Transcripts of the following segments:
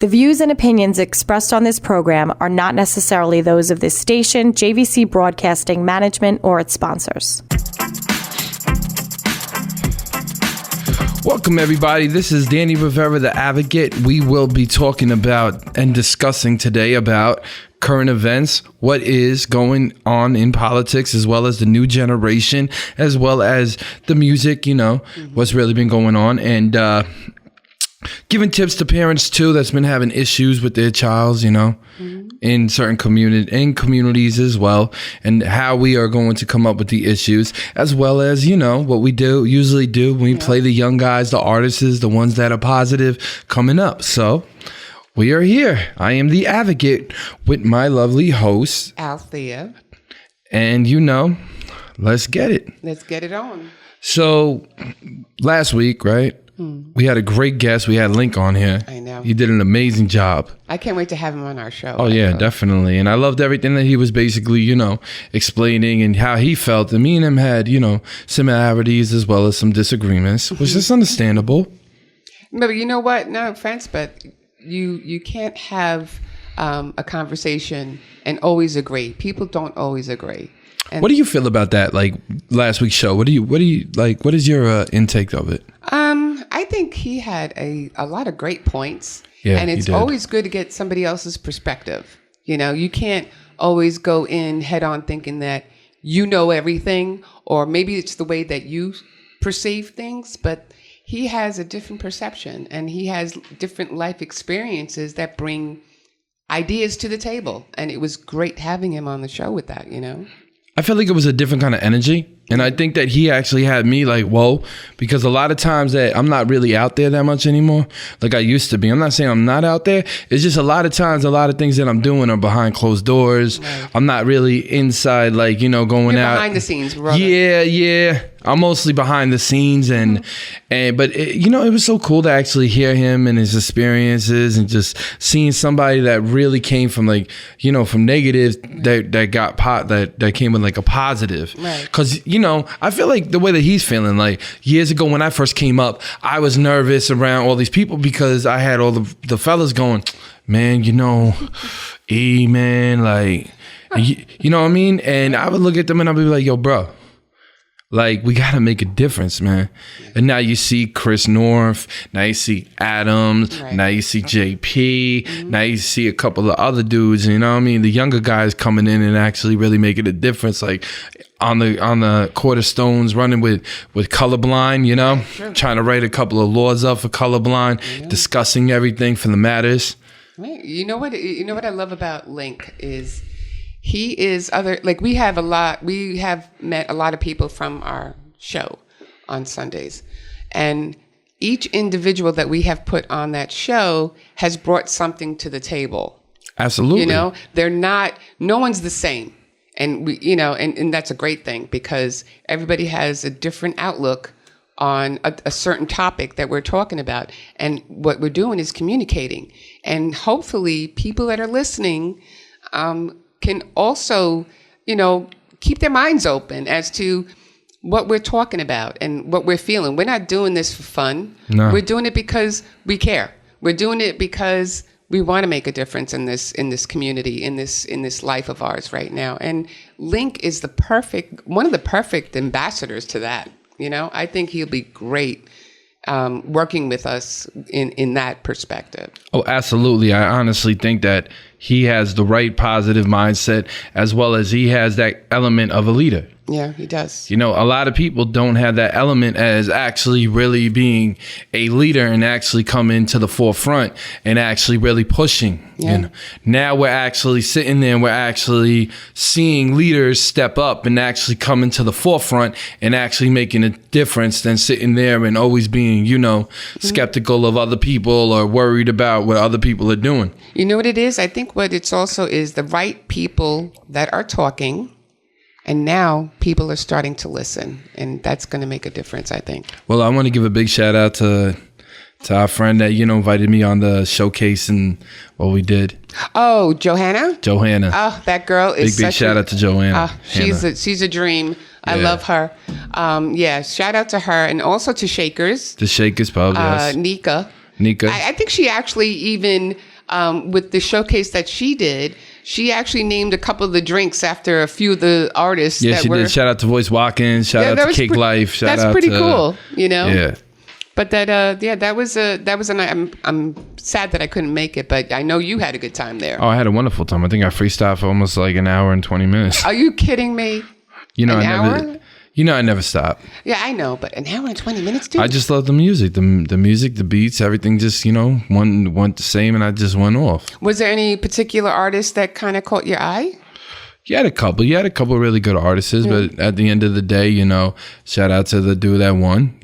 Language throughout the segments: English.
The views and opinions expressed on this program are not necessarily those of this station, JVC Broadcasting Management, or its sponsors. Welcome, everybody. This is Danny Rivera, the Advocate. We will be talking about and discussing today about current events, what is going on in politics, as well as the new generation, as well as the music, what's really been going on. And giving tips to parents too that's been having issues with their child, in certain communities as well, and how we are going to come up with the issues, as well as what we usually do when we play the young guys, the artists, the ones that are positive coming up. So we are here. I am the Advocate with my lovely host Althea, and let's get it. Let's get it on. So last week, right? We had a great guest. We had Link on here. I know. He did an amazing job. I can't wait to have him on our show. Oh, yeah, definitely. And I loved everything that he was basically, explaining and how he felt. And me and him had, similarities as well as some disagreements, which is understandable. But you know what? No offense, but you can't have a conversation and always agree. People don't always agree. And what do you feel about that? Like last week's show, what do you like? What is your intake of it? I think he had a lot of great points. Yeah, and it's always good to get somebody else's perspective. You can't always go in head on thinking that you know everything, or maybe it's the way that you perceive things, but he has a different perception and he has different life experiences that bring ideas to the table. And it was great having him on the show with that, I feel like it was a different kind of energy. And I think that he actually had me like, whoa, because a lot of times that I'm not really out there that much anymore, like I used to be. I'm not saying I'm not out there. It's just a lot of times, a lot of things that I'm doing are behind closed doors. Right. I'm not really inside, like, going You're out. Behind the scenes, brother. Yeah. I'm mostly behind the scenes, but it was so cool to actually hear him and his experiences, and just seeing somebody that really came from from negative that came with like a positive. Right. Because I feel like the way that he's feeling, like years ago when I first came up, I was nervous around all these people because I had all the fellas going, man, man, like, you know what I mean? And I would look at them and I'd be like, yo, bro. Like, we got to make a difference, man. And now you see Chris North. Now you see Adams. Right. Now you see JP. Mm-hmm. Now you see a couple of other dudes. You know what I mean? The younger guys coming in and actually really making a difference. Like, on the Quarterstones running with colorblind, Sure. Trying to write a couple of laws up for colorblind, discussing everything for the matters. Right. You know what I love about Link is he is we have met a lot of people from our show on Sundays, and each individual that we have put on that show has brought something to the table. Absolutely. No one's the same. And we, and that's a great thing because everybody has a different outlook on a certain topic that we're talking about. And what we're doing is communicating, and hopefully people that are listening, can also, keep their minds open as to what we're talking about and what we're feeling. We're not doing this for fun. No. We're doing it because we care. We're doing it because we want to make a difference in this community, in this life of ours right now. And Link is one of the perfect ambassadors to that. I think he'll be great working with us in that perspective. Oh, absolutely. I honestly think that he has the right positive mindset, as well as he has that element of a leader. Yeah, he does. A lot of people don't have that element as actually really being a leader and actually come into the forefront and actually really pushing. Yeah. Now we're actually sitting there and we're actually seeing leaders step up and actually come into the forefront and actually making a difference than sitting there and always being, skeptical of other people or worried about what other people are doing. You know what it is? I think what it's also is the right people that are talking. And now people are starting to listen, and that's going to make a difference, I think. Well, I want to give a big shout out to our friend that, invited me on the showcase and what we did. Oh, Johanna? Oh, that girl is big shout out to Johanna. She's a dream. I love her. Shout out to her, and also to Shakers. The Shakers Pub, yes. Nika. Nika. I think she actually even, with the showcase that she did, she actually named a couple of the drinks after a few of the artists. Yeah, that she were, did. Shout out to Voice Watkins. Shout out to Cake Life. Shout that's out pretty to, cool, you know? Yeah. But that was a night. I'm sad that I couldn't make it, but I know you had a good time there. Oh, I had a wonderful time. I think I freestyled for almost like an hour and 20 minutes. Are you kidding me? You know, An hour? I never stop. Yeah, I know, but an hour and 20 minutes, dude? I just love the music. The music, the beats, everything just, went the same, and I just went off. Was there any particular artist that kind of caught your eye? You had a couple really good artists, but at the end of the day, shout out to the dude that won.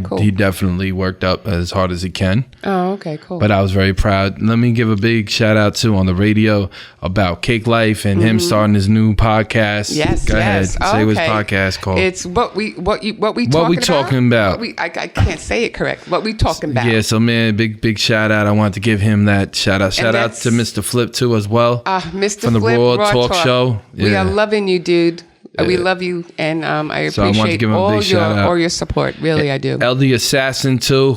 Cool. He definitely worked up as hard as he can. Oh, okay, cool. But I was very proud. Let me give a big shout out to on the radio about Cake Life and him starting his new podcast. Yes, Go ahead. yes. Say what his podcast called. It's what we talking about. I can't say it correct. What we talking about? Yeah, so man, big shout out. I wanted to give him that shout out. Shout out to Mr. Flip too as well. Mr. From the Flip, Raw Talk Show. Yeah. We are loving you, dude. We love you, and I appreciate all your support. Really, I do. LD Assassin too,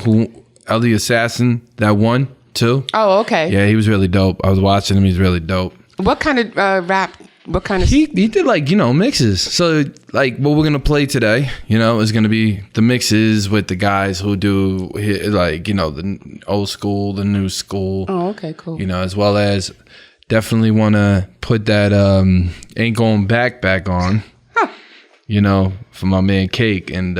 LD Assassin that won too. Oh, okay. Yeah, he was really dope. I was watching him. He's really dope. What kind of rap? What kind of? He did mixes. So what we're gonna play today, is gonna be the mixes with the guys who do the old school, the new school. Oh, okay, cool. As well as. Definitely want to put that Ain't Going Back on, for my man Cake. And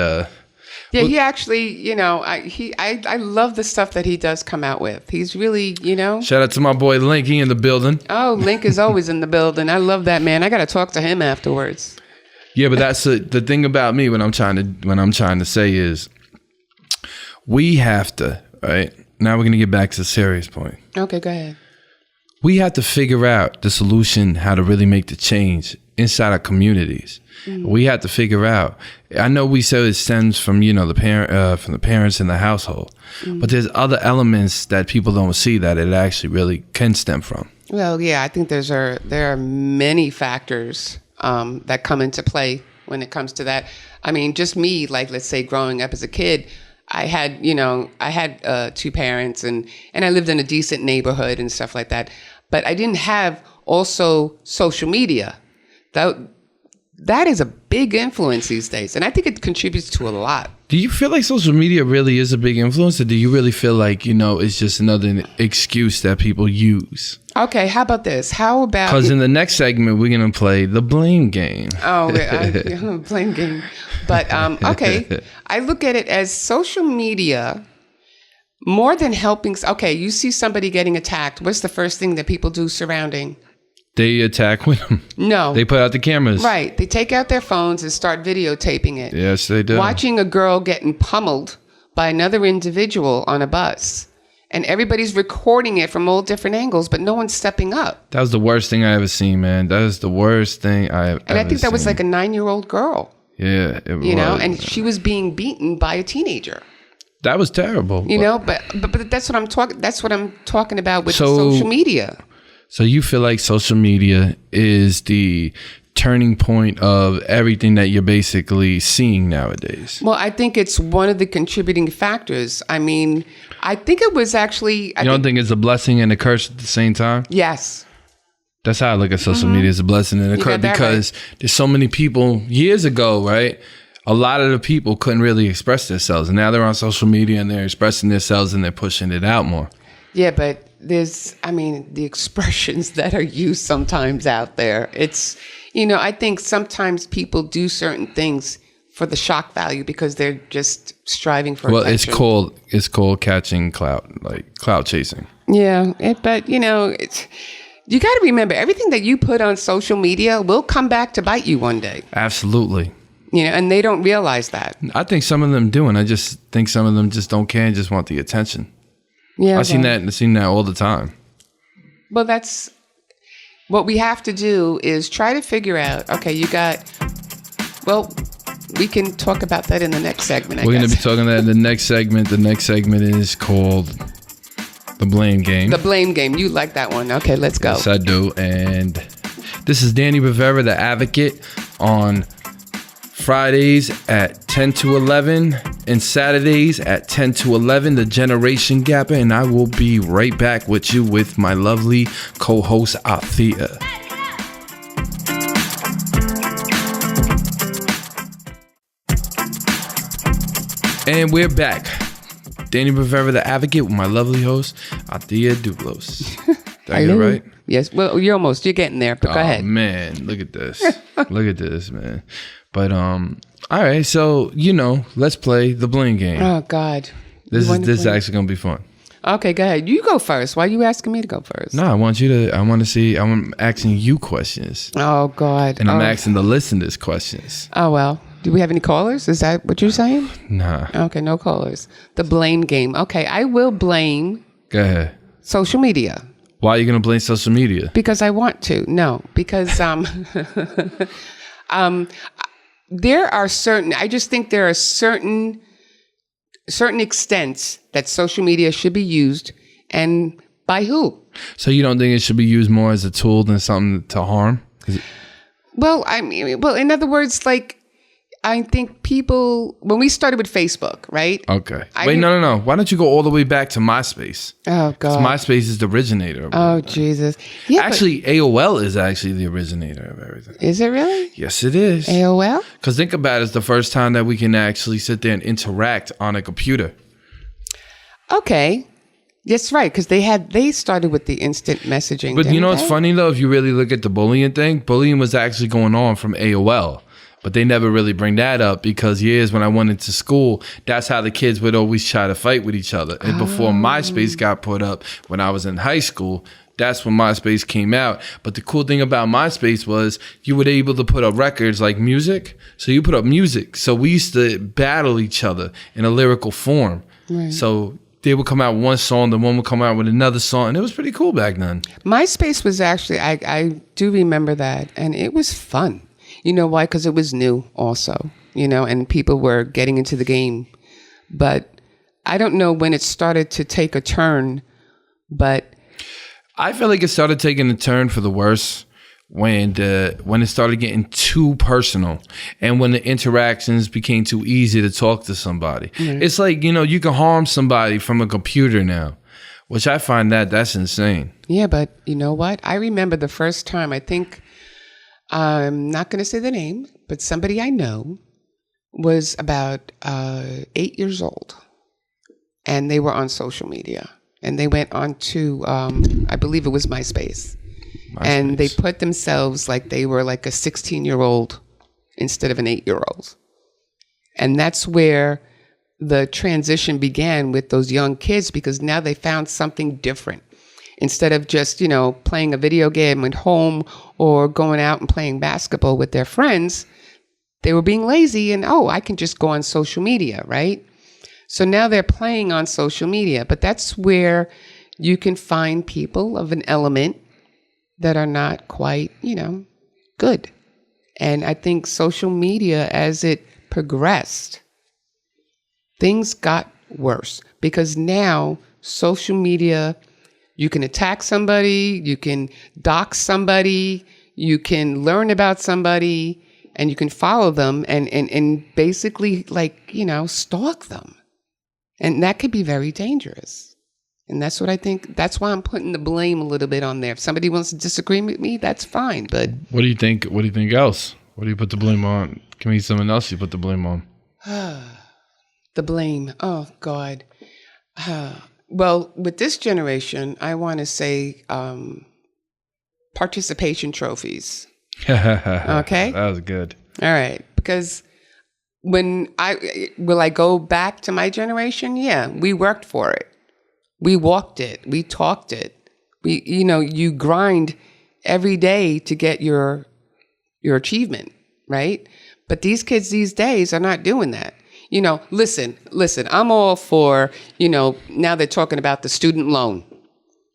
he actually, I love the stuff that he does come out with. He's really, Shout out to my boy Link, he in the building. Oh, Link is always in the building. I love that, man. I got to talk to him afterwards. Yeah, but that's the thing about me when I'm trying to say is we have to, right? Now we're going to get back to the serious point. Okay, go ahead. We have to figure out the solution, how to really make the change inside our communities. Mm-hmm. We have to figure out. I know we say it stems from from the parents in the household, but there's other elements that people don't see that it actually really can stem from. Well, yeah, I think there are many factors that come into play when it comes to that. I mean, just me, let's say growing up as a kid. I had two parents and I lived in a decent neighborhood and stuff like that. But I didn't have also social media. That is a big influence these days. And I think it contributes to a lot. Do you feel like social media really is a big influence? Or do you really feel like, it's just another excuse that people use? Okay, how about this? How about... Because in the next segment, we're going to play the blame game. Oh, blame game. But, okay, I look at it as social media, more than helping... Okay, you see somebody getting attacked. What's the first thing that people do surrounding? They attack with them. No. They put out the cameras. Right. They take out their phones and start videotaping it. Yes, they do. Watching a girl getting pummeled by another individual on a bus. And everybody's recording it from all different angles, but no one's stepping up. That was the worst thing I ever seen, man. That is the worst thing I have ever seen. And I think that was like a 9-year-old girl. Yeah, it was. And she was being beaten by a teenager. That was terrible. But that's what I'm talking. That's what I'm talking about with social media. So you feel like social media is the turning point of everything that you're basically seeing nowadays? Well, I think it's one of the contributing factors. I mean, I think it was actually... You don't think it's a blessing and a curse at the same time? Yes. That's how I look at social media, as a blessing and a curse, because there's so many people years ago, right? A lot of the people couldn't really express themselves, and now they're on social media and they're expressing themselves and they're pushing it out more. Yeah, but the expressions that are used sometimes out there, it's, I think sometimes people do certain things for the shock value because they're just striving for attention. It's called catching clout, like clout chasing. Yeah, but you got to remember, everything that you put on social media will come back to bite you one day. Absolutely. And they don't realize that. I think some of them do, and I just think some of them just don't care and just want the attention. Yeah, I've seen that all the time. Well, that's what we have to do is try to figure out. Okay, we can talk about that in the next segment. We're going to be talking that in the next segment. The next segment is called the blame game. The blame game. You like that one? Okay, let's go. Yes, I do. And this is Danny Rivera, the Advocate, on Fridays at 10 to 11. and Saturdays at 10 to 11, The Generation Gapper, and I will be right back with you with my lovely co-host, Althea. And we're back. Danny Rivera, the Advocate, with my lovely host, Althea Dublos. Did I get it right? Yes. Well, you're getting there, but go ahead. Man, look at this. Look at this, man. But, all right. So, let's play the bling game. Oh, God. This is actually going to be fun. Okay, go ahead. You go first. Why are you asking me to go first? No, I'm asking you questions. Oh, God. And I'm asking the listeners questions. Oh, well. Do we have any callers? Is that what you're saying? Nah. Okay, no callers. The blame game. Okay, I will blame. Go ahead. Social media. Why are you going to blame social media? Because I want to. No, because there are certain. I just think there are certain extents that social media should be used, and by who? So you don't think it should be used more as a tool than something to harm? Well, in other words, like, I think people, when we started with Facebook, right? Okay. No. Why don't you go all the way back to MySpace? Oh, God. MySpace is the originator of Oh, everything. Jesus. Yeah, actually, AOL is actually the originator of everything. Is it really? Yes, it is. AOL? Because think about it, it's the first time that we can actually sit there and interact on a computer. Okay. That's right, because they started with the instant messaging. But it's funny, though, if you really look at the bullying thing, bullying was actually going on from AOL. But they never really bring that up because years when I went into school, that's how the kids would always try to fight with each other. And before MySpace got put up, when I was in high school, that's when MySpace came out. But the cool thing about MySpace was you were able to put up records like music. So you put up music. So we used to battle each other in a lyrical form. Right. So they would come out with one song, then one would come out with another song. And it was pretty cool back then. MySpace was actually, I do remember that. And it was fun. You know why? Because it was new also, and people were getting into the game. But I don't know when it started to take a turn, but I feel like it started taking a turn for the worse when it started getting too personal and when the interactions became too easy to talk to somebody. Mm-hmm. It's like, you can harm somebody from a computer now, which I find that's insane. Yeah, but you know what? I remember the first time, I think, I'm not going to say the name, but somebody I know was about 8 years old, and they were on social media, and they went on to, I believe it was MySpace, and they put themselves like they were like a 16-year-old instead of an 8-year-old, and that's where the transition began with those young kids because now they found something different. Instead of just, playing a video game at home or going out and playing basketball with their friends, they were being lazy and, I can just go on social media, right? So now they're playing on social media, but that's where you can find people of an element that are not quite, good. And I think social media, as it progressed, things got worse because now social media, you can attack somebody, you can dox somebody, you can learn about somebody, and you can follow them and basically stalk them. And that could be very dangerous. And that's what I think. That's why I'm putting the blame a little bit on there. If somebody wants to disagree with me, that's fine. But what do you think? What do you think else? What do you put the blame on? Give me someone else you put the blame on. The blame. Oh, God. Well, with this generation, I want to say participation trophies. Okay? That was good. All right. Because will I go back to my generation? Yeah, we worked for it. We walked it. We talked it. You grind every day to get your achievement, right? But these kids these days are not doing that. Listen, I'm all for, now they're talking about the student loan,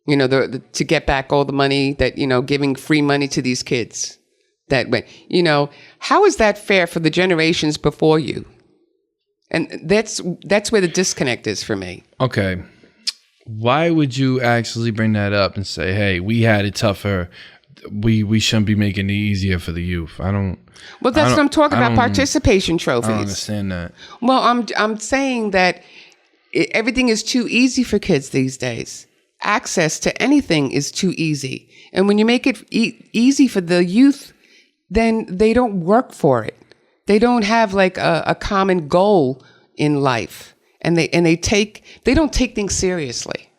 to get back all the money that, giving free money to these kids that way. How is that fair for the generations before you? And that's where the disconnect is for me. Okay. Why would you actually bring that up and say, hey, we had it tougher we shouldn't be making it easier for the youth. Well, that's what I'm talking about. Participation trophies. I don't understand that. Well, I'm saying that everything is too easy for kids these days. Access to anything is too easy, and when you make it easy for the youth, then they don't work for it. They don't have like a common goal in life, and they don't take things seriously.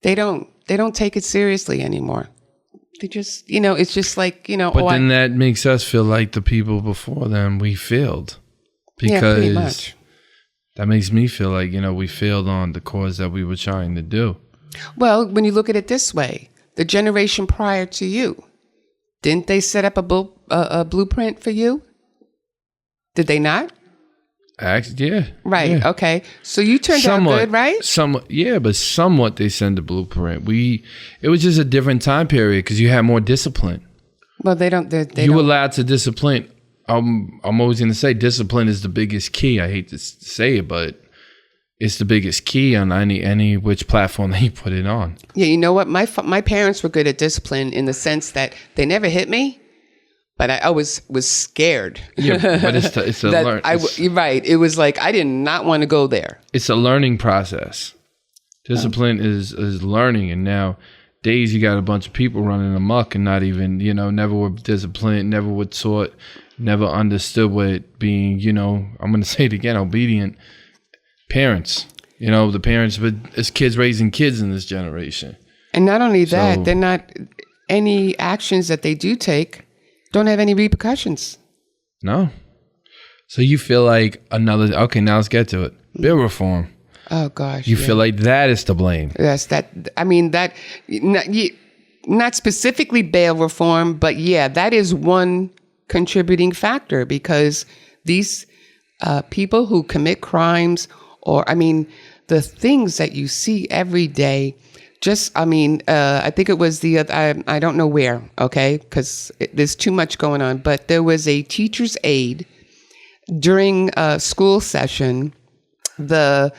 They don't take it seriously anymore. They just, it's just like, But then that makes us feel like the people before them, we failed. Because pretty much. That makes me feel like, we failed on the cause that we were trying to do. Well, when you look at it this way, the generation prior to you, didn't they set up a blueprint for you? Did they not? Yeah. Right. Yeah. Okay. So you turned out good, right? Somewhat, yeah, but somewhat they send the blueprint. It was just a different time period because you had more discipline. Well, they don't. You were allowed to discipline. I'm always going to say discipline is the biggest key. I hate to say it, but it's the biggest key on any which platform that you put it on. Yeah, you know what? My parents were good at discipline in the sense that they never hit me. But I always was scared. Yeah, but it's a learn. You're right. It was like I did not want to go there. It's a learning process. Discipline is learning, and nowadays you got a bunch of people running amok and not even never were disciplined, never were taught, never understood what being I'm going to say it again, obedient parents. The parents, but as kids raising kids in this generation. And not only that, they're not any actions that they do take. Don't have any repercussions. No. So you feel like okay, now let's get to it. Bill reform. Oh, gosh. You feel like that is to blame. Yes, not specifically bail reform, but yeah, that is one contributing factor because these people who commit crimes the things that you see every day, I think it was I don't know where, okay, because there's too much going on, but there was a teacher's aide during a school session. The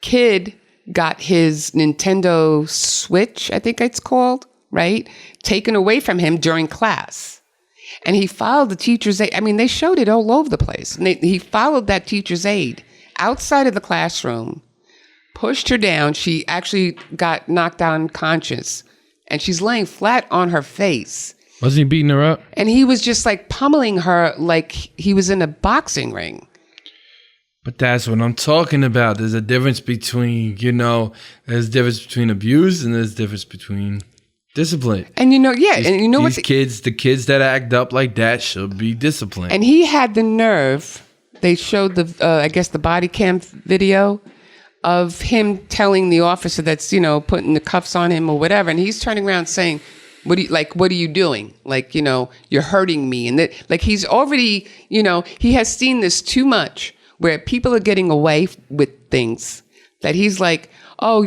kid got his Nintendo Switch, I think it's called, right, taken away from him during class. And he followed the teacher's aide. They showed it all over the place. And he followed that teacher's aide outside of the classroom, pushed her down. She actually got knocked out unconscious, and she's laying flat on her face. Wasn't he beating her up? And he was just like pummeling her like he was in a boxing ring. But that's what I'm talking about. There's a difference between, there's a difference between abuse and there's a difference between discipline. And the kids that act up like that should be disciplined. And he had the nerve. They showed the body cam video of him telling the officer that's, putting the cuffs on him or whatever. And he's turning around saying, what are you doing? Like, you're hurting me. And he's already, he has seen this too much where people are getting away with things that he's like, oh,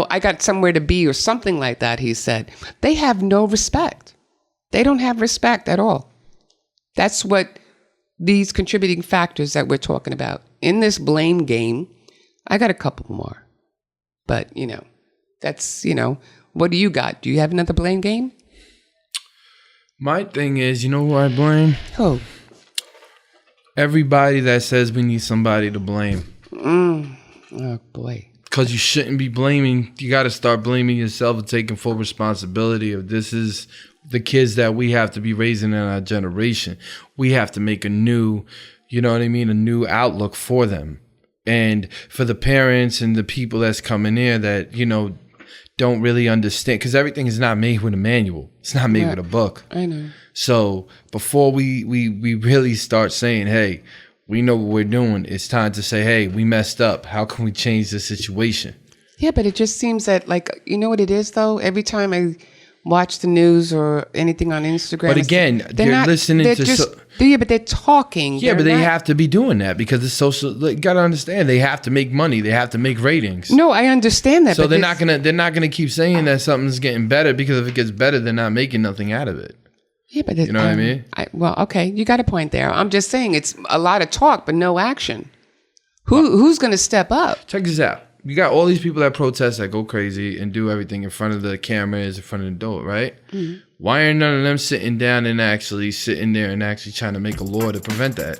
I got somewhere to be or something like that. He said, they have no respect. They don't have respect at all. That's what these contributing factors that we're talking about in this blame game. I got a couple more, but that's, what do you got? Do you have another blame game? My thing is, who I blame? Who? Everybody that says we need somebody to blame. Oh boy. Because you shouldn't be blaming. You got to start blaming yourself and taking full responsibility of this is the kids that we have to be raising in our generation. We have to make a new, a new outlook for them. And for the parents and the people that's coming in that, don't really understand. Because everything is not made with a manual. It's not made with a book. I know. So before we really start saying, hey, we know what we're doing, it's time to say, hey, we messed up. How can we change the situation? Yeah, but it just seems that, you know what it is, though? Every time I watch the news or anything on Instagram. But again, they're listening to... Yeah, but they're talking. Yeah, but they have to be doing that because it's social. You got to understand, they have to make money. They have to make ratings. No, I understand that. So they're not gonna keep saying that something's getting better because if it gets better, they're not making nothing out of it. Yeah, but you know what I mean? Okay, you got a point there. I'm just saying it's a lot of talk, but no action. Who's going to step up? Check this out. You got all these people that protest, that go crazy and do everything in front of the cameras, in front of the door, right? Mm-hmm. Why are none of them sitting down and actually sitting there and actually trying to make a law to prevent that?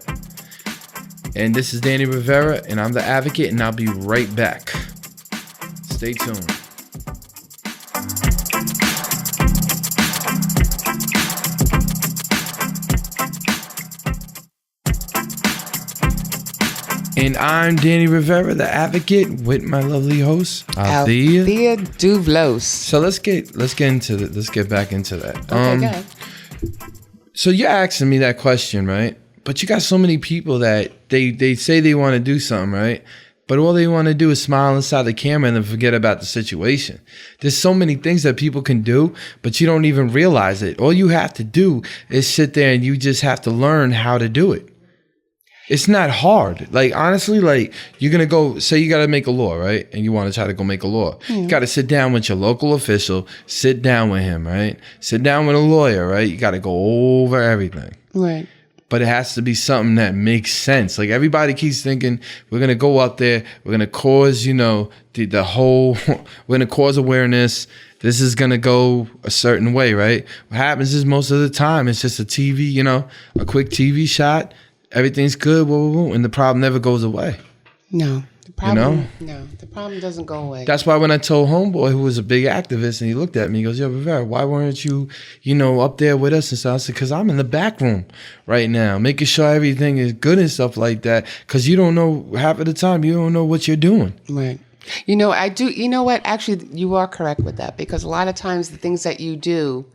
And this is Danny Rivera, and I'm the advocate, and I'll be right back. Stay tuned. And I'm Danny Rivera, the advocate, with my lovely host, Althea Duvlos. So let's get into it. Let's get back into that. Okay, go ahead. So you're asking me that question, right? But you got so many people that they say they want to do something, right? But all they want to do is smile inside the camera and then forget about the situation. There's so many things that people can do, but you don't even realize it. All you have to do is sit there and you just have to learn how to do it. It's not hard. Like, honestly, like, you're going to go, say you got to make a law, right? And you want to try to go make a law. You got to sit down with your local official, sit down with him, right? Sit down with a lawyer, right? You got to go over everything. Right. But it has to be something that makes sense. Like, everybody keeps thinking, we're going to go out there, we're going to cause, the whole, we're going to cause awareness. This is going to go a certain way, right? What happens is most of the time, it's just a TV, a quick TV shot. Everything's good, and the problem never goes away. No, the problem. No, the problem doesn't go away. That's why when I told homeboy, who was a big activist, and he looked at me, he goes, "Yo, Rivera, why weren't you, up there with us and stuff?" I said, "Because I'm in the back room right now, making sure everything is good and stuff like that. Because you don't know, half of the time, you don't know what you're doing." Right. I do. You know what? Actually, you are correct with that, because a lot of times the things that you do,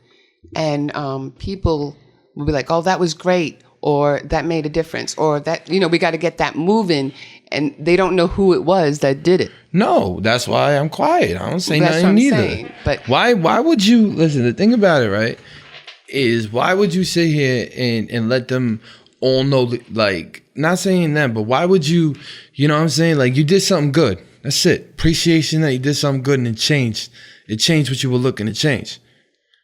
and people will be like, "Oh, that was great," or "that made a difference," or "that, we got to get that moving," and they don't know who it was that did it. No, that's why I'm quiet. I don't say That's nothing what I'm either. saying, but why would you listen? The thing about it, right, is why would you sit here and let them all know? Like, not saying that, but why would you? You know what I'm saying? Like, you did something good. That's it. Appreciation that you did something good and it changed. It changed what you were looking to change.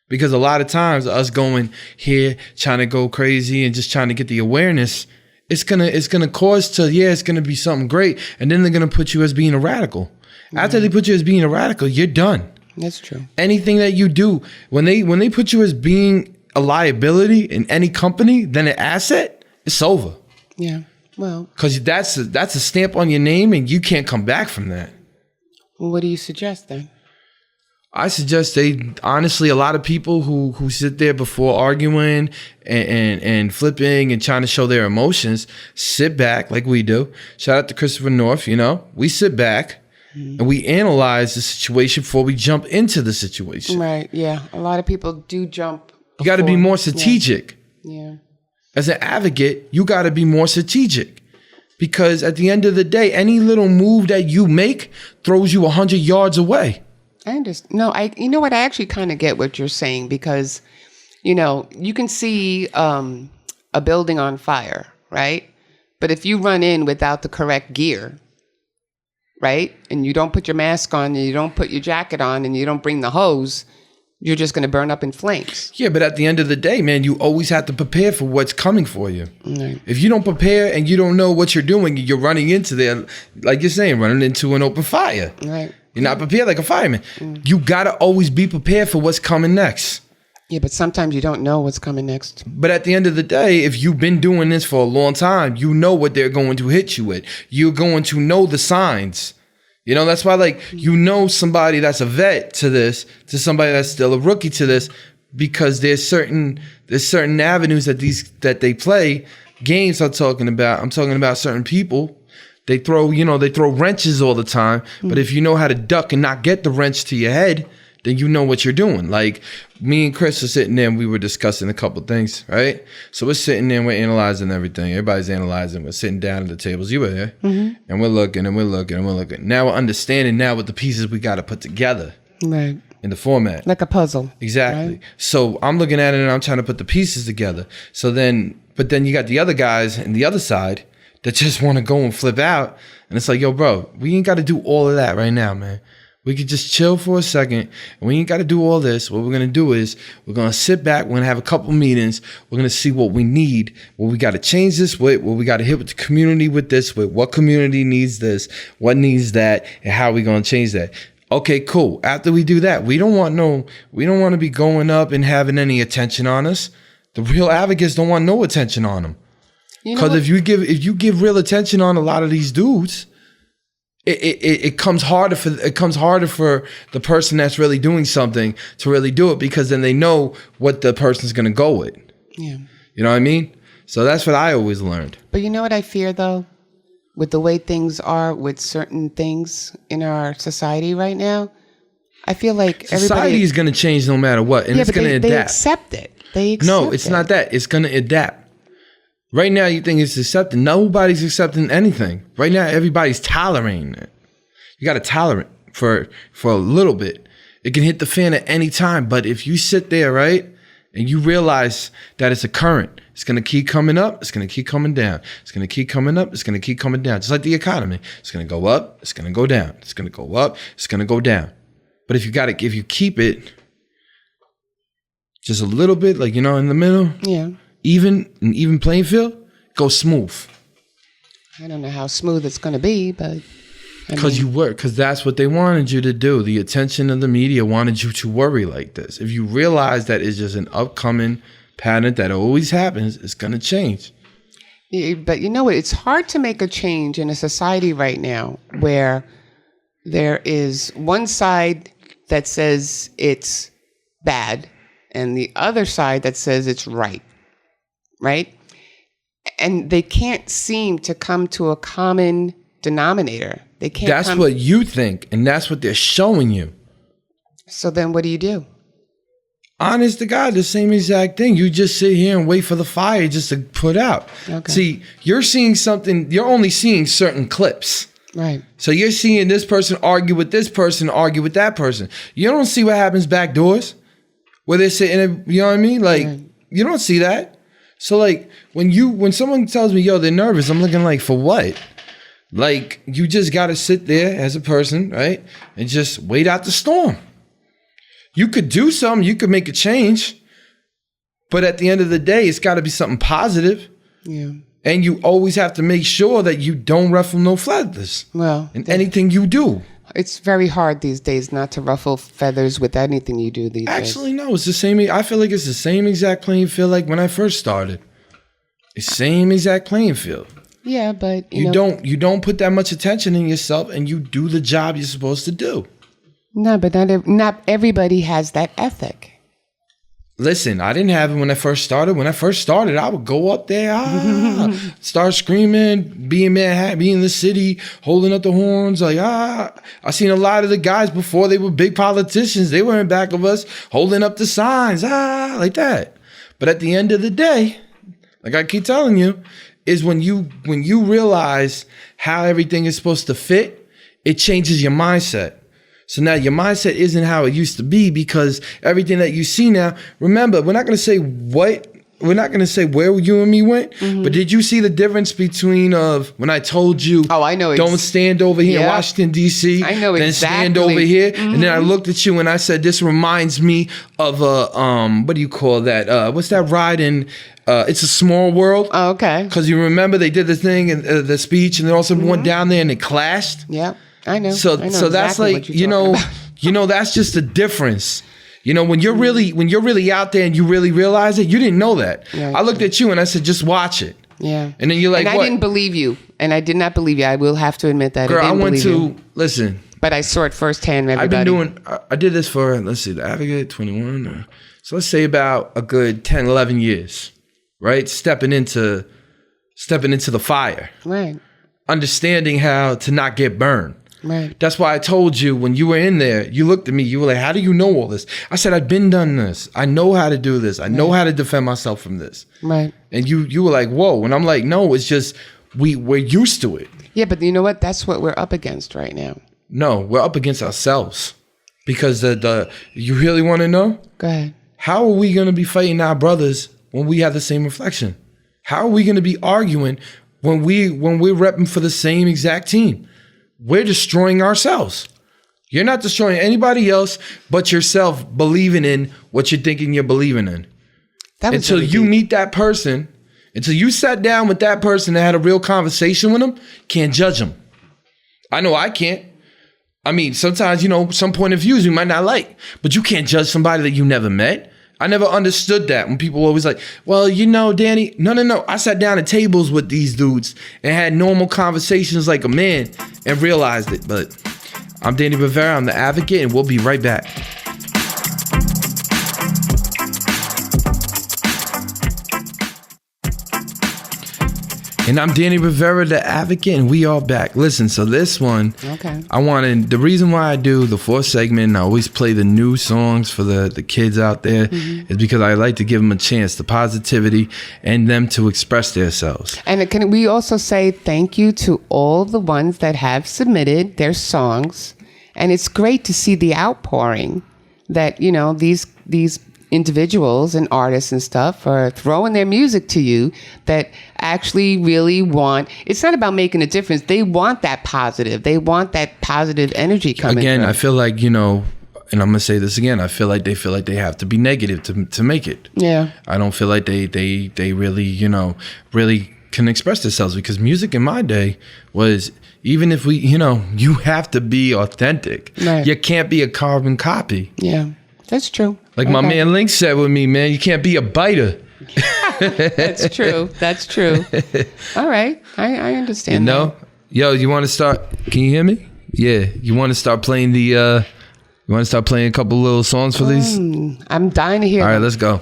Because a lot of times us going here, trying to go crazy and just trying to get the awareness, it's gonna cause to, it's gonna be something great, and then they're gonna put you as being a radical. After they put you as being a radical, you're done. That's true. Anything that you do, when they put you as being a liability in any company, then an asset, it's over. Yeah. Well, because that's a stamp on your name, and you can't come back from that. Well, what do you suggest then? I suggest honestly, a lot of people who sit there before arguing and flipping and trying to show their emotions, sit back like we do. Shout out to Christopher North, we sit back and we analyze the situation before we jump into the situation. Right, yeah. A lot of people do jump. You got to be more strategic. Yeah. As an advocate, you got to be more strategic. Because at the end of the day, any little move that you make throws you 100 yards away. I understand. No, you know what? I actually kind of get what you're saying, because, you can see a building on fire, right? But if you run in without the correct gear, right, and you don't put your mask on, and you don't put your jacket on, and you don't bring the hose, you're just going to burn up in flames. Yeah, but at the end of the day, man, you always have to prepare for what's coming for you. Right. If you don't prepare and you don't know what you're doing, you're running into there, like you're saying, running into an open fire. Right. You're not prepared like a fireman. You got to always be prepared for what's coming next. Yeah, but sometimes you don't know what's coming next. But at the end of the day, if you've been doing this for a long time, you know what they're going to hit you with. You're going to know the signs. That's why, somebody that's a vet to this, to somebody that's still a rookie to this, because there's certain avenues that they play. Games I'm talking about certain people. They throw wrenches all the time. But if you know how to duck and not get the wrench to your head, then you know what you're doing. Like, me and Chris are sitting there and we were discussing a couple things, right? So we're sitting there and we're analyzing everything. Everybody's analyzing. We're sitting down at the tables. You were there. And we're looking and we're looking and we're looking. Now we're understanding what the pieces we got to put together. Right. In the format. Like a puzzle. Exactly. Right? So I'm looking at it and I'm trying to put the pieces together. But then you got the other guys on the other side that just want to go and flip out. And it's like, yo, bro, we ain't got to do all of that right now, man. We could just chill for a second. And we ain't got to do all this. What we're going to do is we're going to sit back. We're going to have a couple meetings. We're going to see what we need, what we got to change this with, what we got to hit with the community with this, with what community needs this, what needs that, and how we going to change that. Okay, cool. After we do that, we don't want to be going up and having any attention on us. The real advocates don't want no attention on them. Because if you give real attention on a lot of these dudes, it comes harder for the person that's really doing something to really do it, because then they know what the person's gonna go with. Yeah. You know what I mean? So that's what I always learned. But you know what I fear though? With the way things are with certain things in our society right now, I feel like society is going to change no matter what, and it's going to adapt. They accept it. No, it's not that. It's going to adapt. Right now, you think it's accepted. Nobody's accepting anything. Right now, everybody's tolerating it. You got to tolerate for a little bit. It can hit the fan at any time, but if you sit there, right, and you realize that it's a current, it's going to keep coming up, it's going to keep coming down. It's going to keep coming up, it's going to keep coming down. Just like the economy. It's going to go up, it's going to go down. It's going to go up, it's going to go down. But if you keep it just a little bit, like, in the middle, an even playing field, go smooth. I don't know how smooth it's going to be, but... Because that's what they wanted you to do. The attention of the media wanted you to worry like this. If you realize that it's just an upcoming pattern that always happens, it's going to change. Yeah, but you know what? It's hard to make a change in a society right now where there is one side that says it's bad and the other side that says it's right? And they can't seem to come to a common denominator. They can't. That's what you think, and that's what they're showing you. So then what do you do? Honest to God, the same exact thing. You just sit here and wait for the fire just to put out. Okay. See, you're seeing something, you're only seeing certain clips. Right. So you're seeing this person argue with this person, argue with that person. You don't see what happens back doors where they're sitting, you know what I mean? Like, You don't see that. So like when someone tells me, yo, they're nervous, I'm looking like, for what? Like, you just got to sit there as a person, right? And just wait out the storm. You could do something. You could make a change. But at the end of the day, it's got to be something positive. Yeah. And you always have to make sure that you don't ruffle no feathers. Well, in anything you do. It's very hard these days not to ruffle feathers with anything you do these days. Actually, no. It's the same. I feel like it's the same exact playing field like when I first started. The same exact playing field. Yeah, but you don't put that much attention in yourself, and you do the job you're supposed to do. No, but not everybody has that ethic. Listen, I didn't have it when I first started. When I first started, I would go up there, start screaming, be in Manhattan, be in the city, holding up the horns, like, I seen a lot of the guys before they were big politicians. They were in back of us, holding up the signs, like that. But at the end of the day, like I keep telling you, is when you realize how everything is supposed to fit, it changes your mindset. So now your mindset isn't how it used to be, because everything that you see now, remember, we're not going to say where you and me went, but did you see the difference between when I told you, I know, don't stand over here in Washington, D.C., I know then exactly. stand over here, and then I looked at you and I said, this reminds me of what do you call that? What's that ride in It's a Small World? Oh, okay. Because you remember they did the thing and the speech, and they also went down there and it clashed. Yeah. I know. So exactly that's like, that's just the difference. When you're really out there and you really realize it, you didn't know that. Yeah, I looked at you and I said, just watch it. Yeah. And then you're like, and I didn't believe you. And I did not believe you. I will have to admit that. Girl, I went to, listen. But I saw it firsthand, everybody. I did this for, let's see, the Advocate, 21. So let's say about a good 10, 11 years, right? Stepping into the fire. Right. Understanding how to not get burned. Right. That's why I told you when you were in there, you looked at me, you were like, how do you know all this? I said, I've been done this. I know how to do this. I know how to defend myself from this. Right. And you were like, whoa. And I'm like, no, it's just, we're used to it. Yeah, but you know what? That's what we're up against right now. No, we're up against ourselves. Because you really want to know? Go ahead. How are we going to be fighting our brothers when we have the same reflection? How are we going to be arguing when we're repping for the same exact team? We're destroying ourselves. You're not destroying anybody else but yourself, believing in what you're thinking you're believing in. Until you meet that person, until you sat down with that person and had a real conversation with them, can't judge them. I know I can't. I mean, sometimes, some point of views you might not like, but you can't judge somebody that you never met. I never understood that when people were always like, well, Danny, no. I sat down at tables with these dudes and had normal conversations like a man and realized it. But I'm Danny Rivera, I'm the Advocate, and we'll be right back. And I'm Danny Rivera, the Advocate, and we are back. Listen, so this one, okay. The reason why I do the fourth segment, and I always play the new songs for the kids out there, is because I like to give them a chance, the positivity, and them to express themselves. And can we also say thank you to all the ones that have submitted their songs? And it's great to see the outpouring that, these individuals and artists and stuff are throwing their music to you that actually really want, it's not about making a difference. They want that positive. They want that positive energy coming again through. I feel like, and I'm going to say this again, I feel like they have to be negative to make it. Yeah. I don't feel like they really, really can express themselves, because music in my day was, even if we, you have to be authentic. Right. You can't be a carbon copy. Yeah. That's true. Like my man Link said with me, man, you can't be a biter. That's true. That's true. All right. I understand. That. Yo, you want to start? Can you hear me? Yeah. You want to start playing you want to start playing a couple little songs for these? I'm dying to hear All right, them. let's go.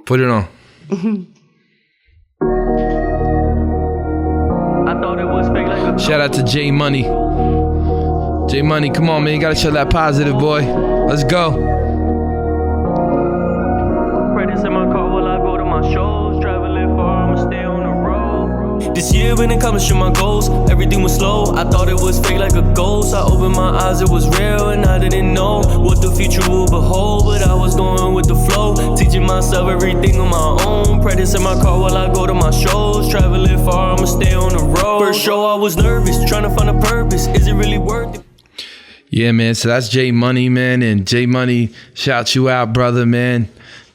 Put it on. Shout out to J Money. J Money, come on, man. You got to show that positive, boy. Let's go. Credits in my car while I go to my shows. Traveling far, I'ma stay on the road. This year when it comes to my goals, everything was slow. I thought it was fake like a ghost. I opened my eyes, it was real, and I didn't know what the future will behold. But I was going with the flow, teaching myself everything on my own. Practice in my car while I go to my shows. Traveling far, I'ma stay on the road. First show I was nervous, trying to find a purpose. Is it really worth it? Yeah, man. So that's J Money, man. And J Money, shout you out, brother, man.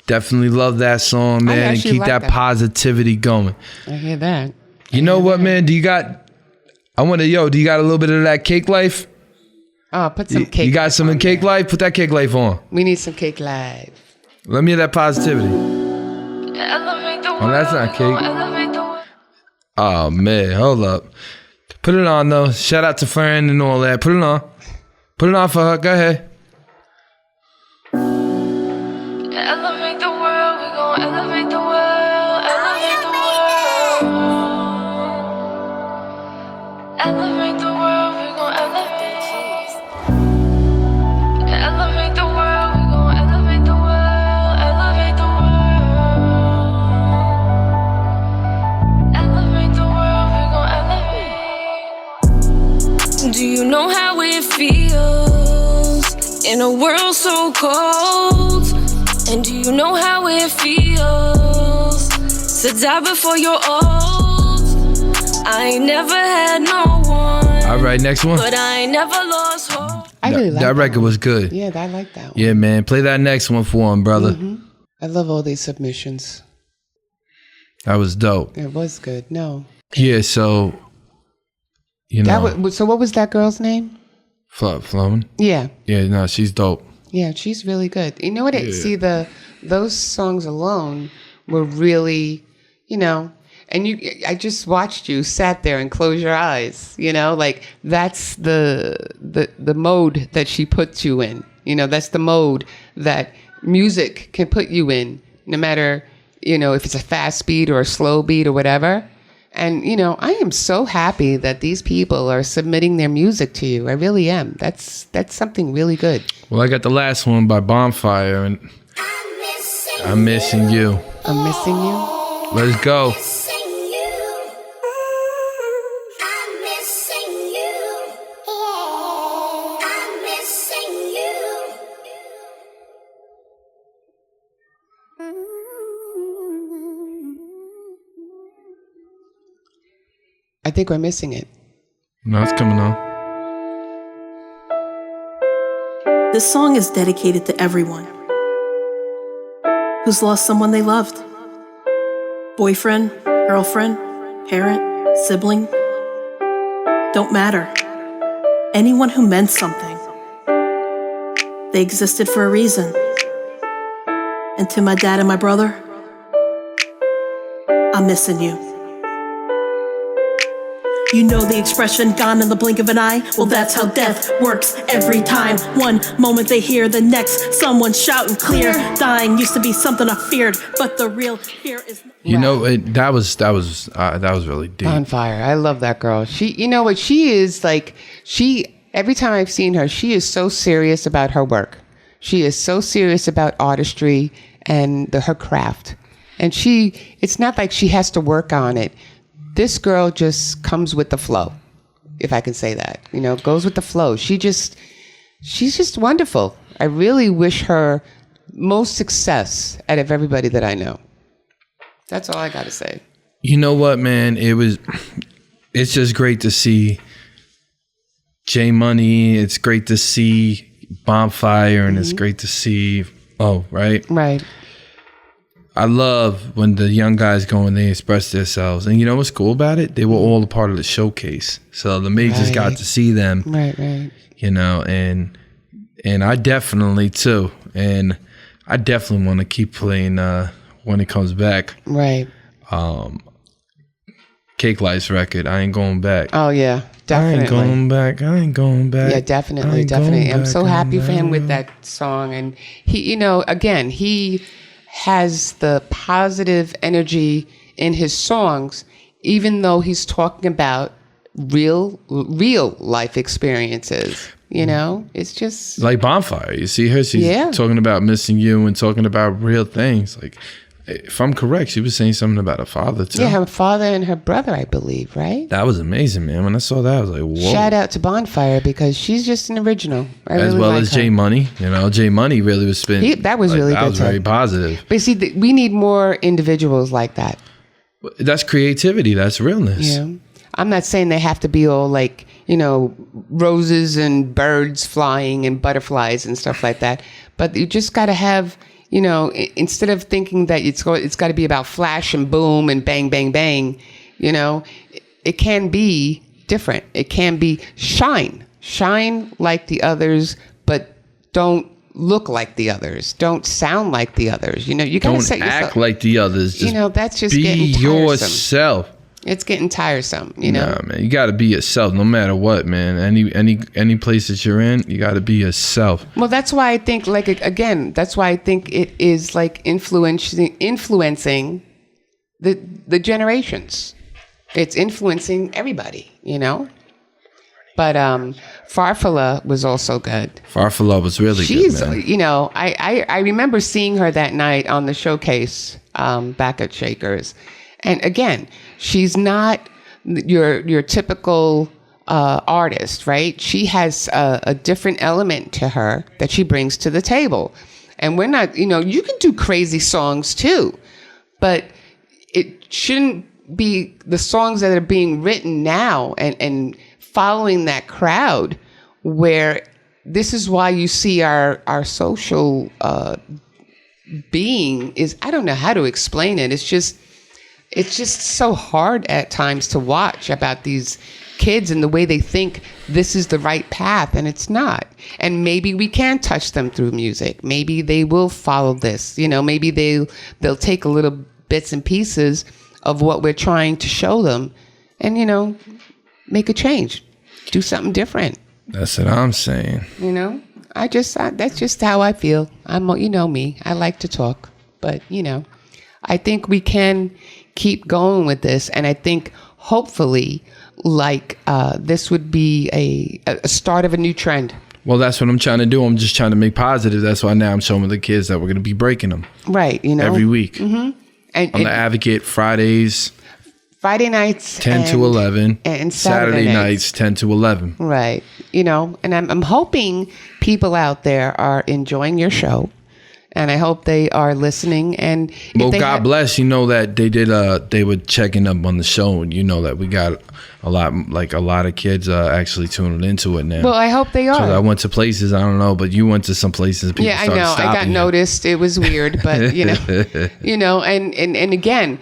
Definitely love that song, man. And keep like that positivity going. I hear that. You know what, man? Do you got a little bit of that Cake Life? Oh, put some Cake. You got some Cake Life? Put that Cake Life on. We need some Cake Life. Let me hear that positivity. Oh, that's not Cake. Oh, man. Hold up. Put it on, though. Shout out to Fern and all that. Put it on. Put it on for her. Go ahead. Elevate the world, we gon' elevate the world, elevate the world. Elevate the world, we gon' elevate. Elevate the world, we gon' elevate the world, elevate the world. Elevate the world, we gon' elevate. Do you know how it feels in a world so cold? And do you know how it feels to die before you're old? I ain't never had no one. All right, next one. But I ain't never lost hope. I really like that record was good. Yeah, I like that one. Yeah, man. Play that next one for him, brother. Mm-hmm. I love all these submissions. That was dope. It was good. No. Yeah, so, so what was that girl's name? Floman? Yeah. Yeah, no, she's dope. Yeah, she's really good. You know what? Yeah. See, those songs alone were really, and I just watched you sat there and close your eyes. Like that's the mode that she puts you in. That's the mode that music can put you in, no matter if it's a fast beat or a slow beat or whatever. And, I am so happy that these people are submitting their music to you. I really am. That's something really good. Well, I got the last one by Bonfire, and I'm missing you. I'm missing you? Let's go. I think we're missing it. No, it's coming on. This song is dedicated to everyone who's lost someone they loved. Boyfriend, girlfriend, parent, sibling. Don't matter. anyone who meant something. They existed for a reason. And to my dad and my brother, I'm missing you. You know the expression, gone in the blink of an eye? Well, that's how death works every time. One moment they hear, the next someone shouting clear. Dying used to be something I feared, but the real fear is... You know, that was really deep. On fire. I love that girl. She, you know what, she is like, every time I've seen her, she is so serious about her work. She is so serious about artistry and her craft. And it's not like she has to work on it. This girl just comes with the flow, if I can say that, you know, goes with the flow. She's just wonderful. I really wish her most success out of everybody that I know. That's all I got to say. You know what, man? It's just great to see J Money. It's great to see Bonfire, and it's great to see, right? Right. I love when the young guys go and they express themselves. And you know what's cool about it? They were all a part of the showcase. So the majors got to see them. Right. You know, and I definitely too. And I definitely want to keep playing when it comes back. Right. Cake Lights record. I ain't going back. Oh yeah, definitely. I ain't going back. Yeah, definitely. I'm so happy for him with that song. And he, you know, again, he has the positive energy in his songs, even though he's talking about real life experiences. You know, it's just like Bonfire. You see her, she's talking about missing you and talking about real things. Like, if I'm correct, she was saying something about her father too. Yeah, her father and her brother, I believe, right? That was amazing, man. When I saw that, I was like, whoa. Shout out to Bonfire, because she's just an original. As well as J Money. You know, J Money really was spinning. That was really good. That was very positive. But see, we need more individuals like that. That's creativity. That's realness. Yeah. I'm not saying they have to be all like, you know, roses and birds flying and butterflies and stuff like that. But you just got to have, you know, instead of thinking that it's got to be about flash and boom and bang, bang, bang, you know, it can be different. It can be shine like the others, but don't look like the others. Don't sound like the others. You know, you got to set yourself. Don't act like the others. Just, you know, that's just be getting tiresome. yourself. It's getting tiresome, you know. Nah, man, you got to be yourself, no matter what, man. Any place that you're in, you got to be yourself. Well, that's why I think, like, again, that's why I think it is like influencing the generations. It's influencing everybody, you know. But Farfalla was also good. Farfalla was really good, man. You know, I remember seeing her that night on the showcase back at Shakers. And again, she's not your typical artist, right? She has a different element to her that she brings to the table. And we're not, you know, you can do crazy songs too, but it shouldn't be the songs that are being written now and following that crowd, where this is why you see our social being is, I don't know how to explain it. It's just so hard at times to watch about these kids and the way they think this is the right path, and it's not. And maybe we can touch them through music. Maybe they will follow this. You know, maybe they'll take a little bits and pieces of what we're trying to show them, and, you know, make a change, do something different. That's what I'm saying. You know, that's just how I feel. You know me, I like to talk, but, you know, I think we can keep going with this. And I think hopefully this would be a start of a new trend. Well, that's what I'm trying to do. I'm just trying to make positive. That's why now I'm showing the kids that we're going to be breaking them. Right. You know, every week. Mm-hmm. And the Advocate, Friday nights 10 to 11 and Saturday nights 10 to 11. Right. You know, and I'm hoping people out there are enjoying your show. And I hope they are listening. And well, God bless. You know that they were checking up on the show, and you know that we got a lot of kids actually tuning into it now. Well, I hope they are. I went to places, I don't know, but you went to some places. People I know. I got noticed. It was weird, but you know, and again,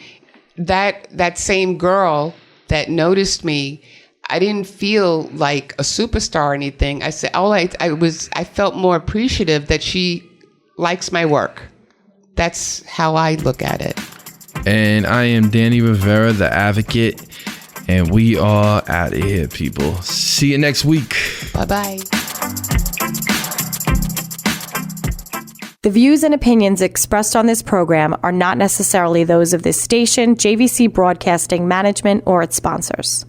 that same girl that noticed me, I didn't feel like a superstar or anything. I said, I felt more appreciative that she likes my work. That's how I look at it. And I am Danny Rivera, the Advocate, and we are out of here, people. See you next week. Bye-bye. The views and opinions expressed on this program are not necessarily those of this station, JVC Broadcasting Management, or its sponsors.